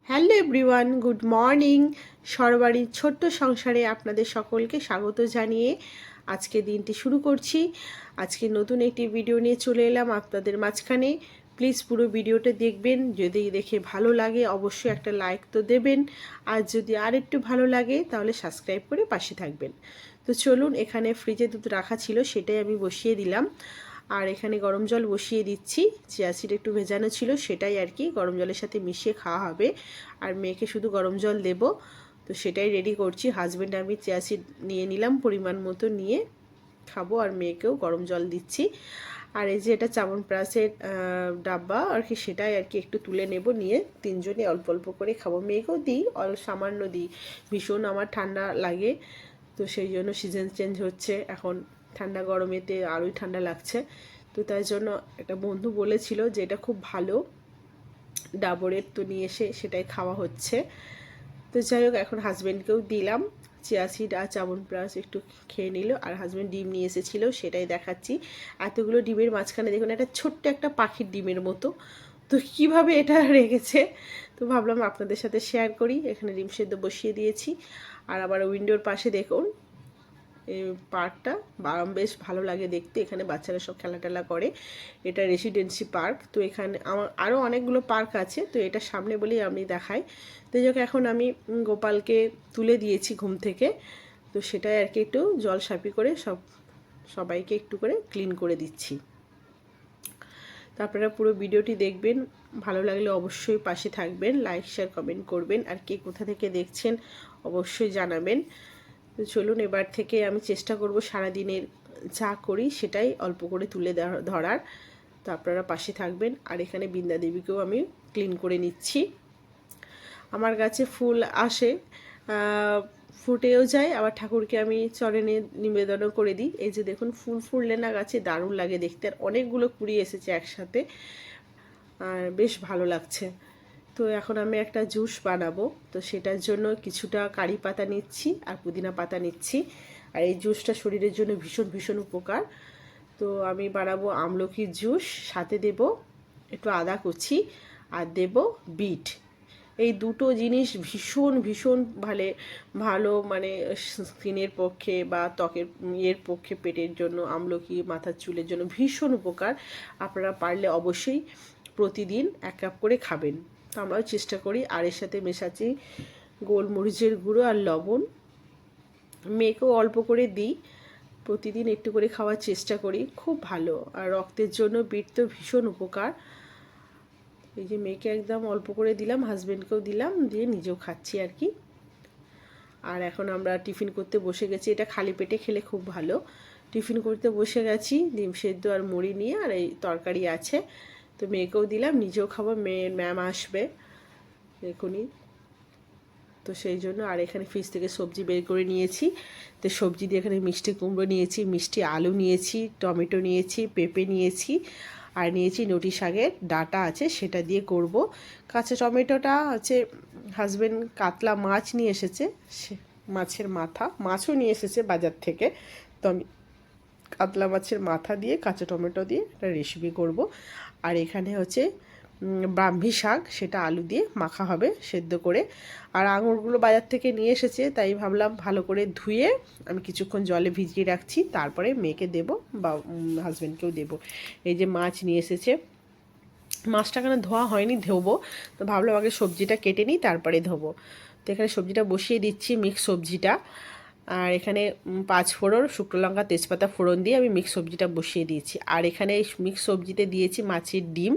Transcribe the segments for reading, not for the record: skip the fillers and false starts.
Hello everyone, good morning. সরবারির ছোট্ট সংসারে আপনাদের সকলকে স্বাগত জানিয়ে আজকে দিনটি শুরু করছি। আজকে নতুন একটি ভিডিও নিয়ে চলে এলাম আপনাদের মাঝখানে। প্লিজ পুরো ভিডিওটা দেখবেন। যদি দেখে ভালো লাগে অবশ্যই একটা লাইক তো দেবেন, আর যদি আর একটু ভালো লাগে তাহলে সাবস্ক্রাইব করে পাশে থাকবেন। তো চলুন, এখানে ফ্রিজে দুধ রাখা ছিল সেটাই আমি বসিয়ে দিলাম। আর এখানে গরম জল বসিয়ে দিচ্ছি। চিয়া সিড একটু ভেজানো ছিল সেটাই আর কি গরম জলের সাথে মিশিয়ে খাওয়া হবে। আর মেয়েকে শুধু গরম জল দেব, তো সেটাই রেডি করছি। হাজব্যান্ড আমি চিয়া সিড নিয়ে নিলাম পরিমাণ মতো, নিয়ে খাবো, আর মেয়েকেও গরম জল দিচ্ছি। আর এই যে এটা চাবনপ্রাশের ডাব্বা আর কি, সেটাই আর কি একটু তুলে নেব, নিয়ে তিনজনে অল্প অল্প করে খাবো। মেয়েকেও দিই, সামান্য দিই। ভীষণ আমার ঠান্ডা লাগে, তো সেই জন্য সিজন চেঞ্জ হচ্ছে এখন, ঠান্ডা গরমেতে আরোই ঠান্ডা লাগছে। তো তাই জন্য একটা বন্ধু বলেছিল যে এটা খুব ভালো ডাবরের, তো নিয়ে এসে সেটাই খাওয়া হচ্ছে। তো যাই হোক, এখন হাজব্যান্ডকেও দিলাম। চিয়া সিড আর চাবনপ্রাশ একটু খেয়ে নিল, আর হাজব্যান্ড ডিম নিয়ে এসেছিল সেটাই দেখাচ্ছি। এতগুলো ডিমের মাঝখানে দেখুন একটা ছোট্ট একটা পাখির ডিমের মতো, তো কিভাবে এটা রেখেছে, তো ভাবলাম আপনাদের সাথে শেয়ার করি। এখানে ডিম সেদ্ধ বসিয়ে দিয়েছি। আর আবার উইন্ডোর পাশে দেখুন এই পার্কটা বেশ ভালো লাগে দেখতে। এখানে বাচ্চারা সব খেলা টেলা করে। এটা রেসিডেন্সি পার্ক। তো এখানে আমার আরও অনেকগুলো পার্ক আছে, তো এটা সামনে বলেই আমি দেখাই। তো যাক, এখন আমি গোপালকে তুলে দিয়েছি ঘুম থেকে, তো সেটাই আর কি একটু জল সাপি করে সবাইকে একটু করে ক্লিন করে দিচ্ছি। তো আপনারা পুরো ভিডিওটি দেখবেন, ভালো লাগলে অবশ্যই পাশে থাকবেন, লাইক শেয়ার কমেন্ট করবেন, আর কে কোথা থেকে দেখছেন অবশ্যই জানাবেন। তো চলুন, এবার থেকে আমি চেষ্টা করব সারাদিনের যা করি সেটাই অল্প করে তুলে ধরার। তো আপনারা পাশে থাকবেন। আর এখানে বৃন্দা দেবীকেও আমি ক্লিন করে নিচ্ছি। আমার গাছে ফুল আসে, ফুটেও যায়, আবার ঠাকুরকে আমি চরণে নিবেদনও করে দিই। এই যে দেখুন, ফুল ফুললে না গাছে দারুণ লাগে দেখতে, আর অনেকগুলো কুড়ি এসেছে একসাথে, আর বেশ ভালো লাগছে। তো এখন আমি একটা জুস বানাবো, তো সেটার জন্য কিছুটা কারি পাতা নিচ্ছি আর পুদিনা পাতা নিচ্ছি। আর এই জুসটা শরীরের জন্য ভীষণ ভীষণ উপকার। তো আমি বানাবো আমলকির জুস, সাথে দেব একটু আদা কুচি, আর দেব বিট। এই দুটো জিনিস ভীষণ ভীষণ ভালো, মানে স্কিনের পক্ষে বা ত্বকের পক্ষে, পেটের জন্য, আমলকি মাথার চুলের জন্য ভীষণ উপকার। আপনারা পারলে অবশ্যই প্রতিদিন 1 কাপ করে খাবেন। তো আমরাও চেষ্টা করি। আর এর সাথে মেশাচ্ছি গোলমরিচের গুঁড়ো আর লবণ। মেয়েকেও অল্প করে দিই, প্রতিদিন একটু করে খাওয়ার চেষ্টা করি, খুব ভালো। আর রক্তের জন্য বিট তো ভীষণ উপকার। এই যে মেয়েকে একদম অল্প করে দিলাম, হাজব্যান্ডকেও দিলাম, দিয়ে নিজেও খাচ্ছি আর কি। আর এখন আমরা টিফিন করতে বসে গেছি। এটা খালি পেটে খেলে খুব ভালো। টিফিন করতে বসে গেছি, ডিম সেদ্ধ আর মুড়ি নিয়ে, আর এই তরকারি আছে। তো মেয়েকেও দিলাম, নিজেও খাবো, মেয়ের ম্যাম আসবে এখনই, তো সেই জন্য। আর এখানে ফ্রিজ থেকে সবজি বের করে নিয়েছি। তো সবজি দিয়ে এখানে মিষ্টি কুমড়ো নিয়েছি, মিষ্টি আলু নিয়েছি, টমেটো নিয়েছি, পেঁপে নিয়েছি, আর নিয়েছি নটি শাকের ডাঁটা আছে সেটা দিয়ে করব। কাঁচা টমেটোটা হচ্ছে হাজব্যান্ড কাতলা মাছ নিয়ে এসেছে, সে মাছের মাথা, মাছও নিয়ে এসেছে বাজার থেকে। তো আমি কাতলা মাছের মাথা দিয়ে কাঁচা টমেটো দিয়ে একটা রেসিপি করব। আর এখানে হচ্ছে ব্রাহ্মী শাক, সেটা আলু দিয়ে মাখা হবে সেদ্ধ করে। আর আঙুরগুলো বাজার থেকে নিয়ে এসেছে, তাই ভাবলাম ভালো করে ধুয়ে আমি কিছুক্ষণ জলে ভিজিয়ে রাখছি, তারপরে মেয়েকে দেব বা হাজব্যান্ডকেও দেব। এই যে মাছ নিয়ে এসেছে, মাছটা কেন ধোয়া হয়নি, ধোবো, তো ভাবলাম আগে সবজিটা কেটে নিই তারপরে ধোবো। তো এখানে সবজিটা বসিয়ে দিচ্ছি, মিক্স সবজিটা। আর এখানে 5 ফোড়ন, শুকনো লঙ্কা, তেজপাতা ফোড়ন দিয়ে আমি মিক্স সবজিটা বসিয়ে দিয়েছি। আর এখানে মিক্স সবজিতে দিয়েছি মাছের ডিম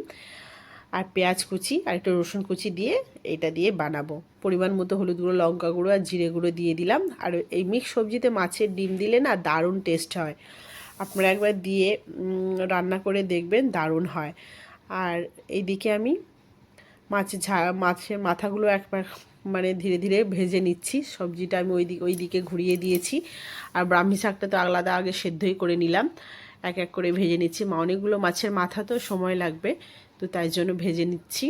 আর পেঁয়াজ কুচি আর একটু রসুন কুচি দিয়ে এটা দিয়ে বানাবো। পরিমাণ মতো হলুদ গুঁড়ো, লঙ্কা গুঁড়ো আর জিরে গুঁড়ো দিয়ে দিলাম। আর এই মিক্স সবজিতে মাছের ডিম দিলে না দারুণ টেস্ট হয়, আপনারা একবার দিয়ে রান্না করে দেখবেন, দারুণ হয়। আর এইদিকে আমি মাছের মাথাগুলো একবার মানে ধীরে ধীরে ভেজে নিচ্ছি। সবজিটা আমি ওই দিকে ঘুরিয়ে দিয়েছি। আর ব্রাহ্মী শাকটা তো আলাদা আগে সেদ্ধই করে নিলাম, এক এক করে ভেজে নিচ্ছি। অনেকগুলো মাছের মাথা তো সময় লাগবে, তো তাই জন্য ভেজে নিচ্ছি।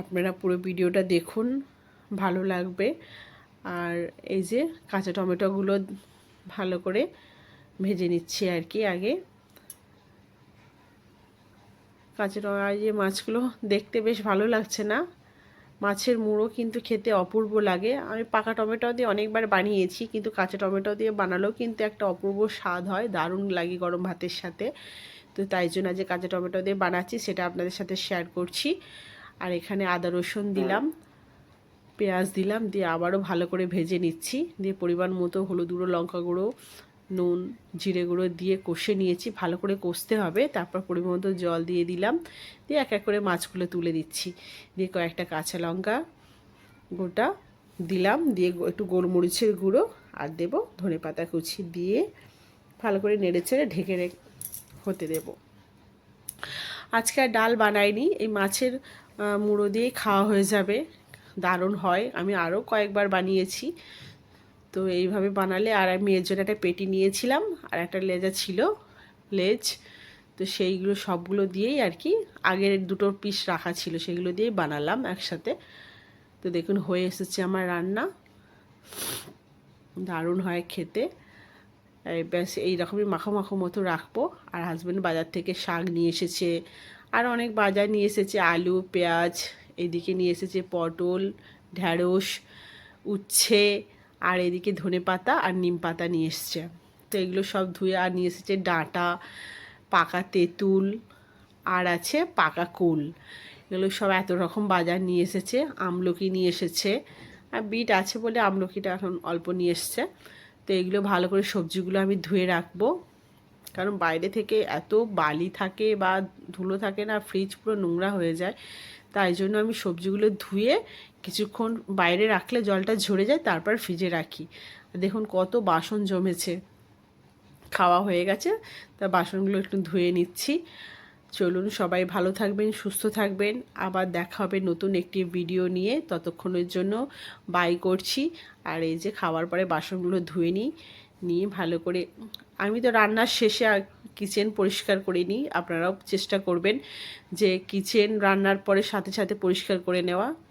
আপনারা পুরো ভিডিওটা দেখুন, ভালো লাগবে। আর এই যে কাঁচা টমেটোগুলো ভালো করে ভেজে নিচ্ছি আর কি আগে। কাঁচা যে মাছগুলো দেখতে বেশ ভালো লাগছে না, মাছের মুড়ো কিন্তু খেতে অপূর্ব লাগে। আমি পাকা টমেটো দিয়ে অনেকবার বানিয়েছি, কিন্তু কাঁচা টমেটো দিয়ে বানালেও কিন্তু একটা অপূর্ব স্বাদ হয়, দারুণ লাগে গরম ভাতের সাথে। তো তাই জন্য আজ কাঁচা টমেটো দিয়ে বানাচ্ছি, সেটা আপনাদের সাথে শেয়ার করছি। আর এখানে আদা রসুন দিলাম, পেঁয়াজ দিলাম, দিয়ে আবারও ভালো করে ভেজে নিচ্ছি। দিয়ে পরিমাণ মতো হলুদ গুঁড়ো, লঙ্কা গুঁড়ো, নুন, জিরে গুঁড়ো দিয়ে কষে নিয়েছি, ভালো করে কষতে হবে। তারপর পরিমাণ মতো জল দিয়ে দিলাম, দিয়ে এক এক করে মাছগুলো তুলে দিচ্ছি। দিয়ে কয়েকটা কাঁচা লঙ্কা গোটা দিলাম, দিয়ে একটু গোলমরিচের গুঁড়ো আর দেবো ধনেপাতা কুচি, দিয়ে ভালো করে নেড়ে চেড়ে ঢেকে হতে দেব। আজকে আর ডাল বানাইনি, এই মাছের মুড়ো দিয়েই খাওয়া হয়ে যাবে, দারুণ হয়। আমি আরও কয়েকবার বানিয়েছি। তো এইভাবে বানালে, আর আমি এর জন্য একটা পেটি নিয়েছিলাম, আর একটা লেজা ছিল লেজ, তো সেইগুলো সবগুলো দিয়েই আর কি, আগের দুটো পিস রাখা ছিল সেগুলো দিয়েই বানালাম একসাথে। তো দেখুন হয়ে এসেছে আমার রান্না, দারুণ হয় খেতে। ব্যাস এইরকমই মাখো মাখো মতো রাখবো। আর হাজব্যান্ড বাজার থেকে শাক নিয়ে এসেছে, আর অনেক বাজার নিয়ে এসেছে, আলু, পেঁয়াজ, এদিকে নিয়ে এসেছে পটল, ঢ্যাঁড়স, উচ্ছে, আর এদিকে ধনেপাতা আর নিম পাতা নিয়ে এসছে। তো এগুলো সব ধুয়ে, আর নিয়ে এসেছে ডাঁটা, পাকা তেঁতুল, আর আছে পাকা কুল। এগুলো সব এত রকম বাজার নিয়ে এসেছে। আমলকি নিয়ে এসেছে, আর বিট আছে বলে আমলকিটা এখন অল্প নিয়ে এসছে। তো এগুলো ভালো করে সবজিগুলো আমি ধুয়ে রাখবো, কারণ বাইরে থেকে এত বালি থাকে বা ধুলো থাকে না, ফ্রিজ পুরো নোংরা হয়ে যায়। তাই জন্য আমি সবজিগুলো ধুয়ে কিছুক্ষণ বাইরে রাখলে জলটা ঝরে যায়, তারপর ফ্রিজে রাখি। দেখুন কত বাসন জমেছে, খাওয়া হয়ে গেছে, তা বাসনগুলো একটু ধুয়ে নিচ্ছি। চলুন, সবাই ভালো থাকবেন, সুস্থ থাকবেন, আবার দেখা হবে নতুন একটি ভিডিও নিয়ে। ততক্ষণের জন্য বাই করছি। আর এই যে খাওয়ার পরে বাসনগুলো ধুয়ে নিয়ে ভালো করে, আমি তো রান্নার শেষে কিচেন পরিষ্কার করে নিই, আপনারাও চেষ্টা করবেন যে কিচেন রান্নার পরে সাথে সাথে পরিষ্কার করে নেওয়া।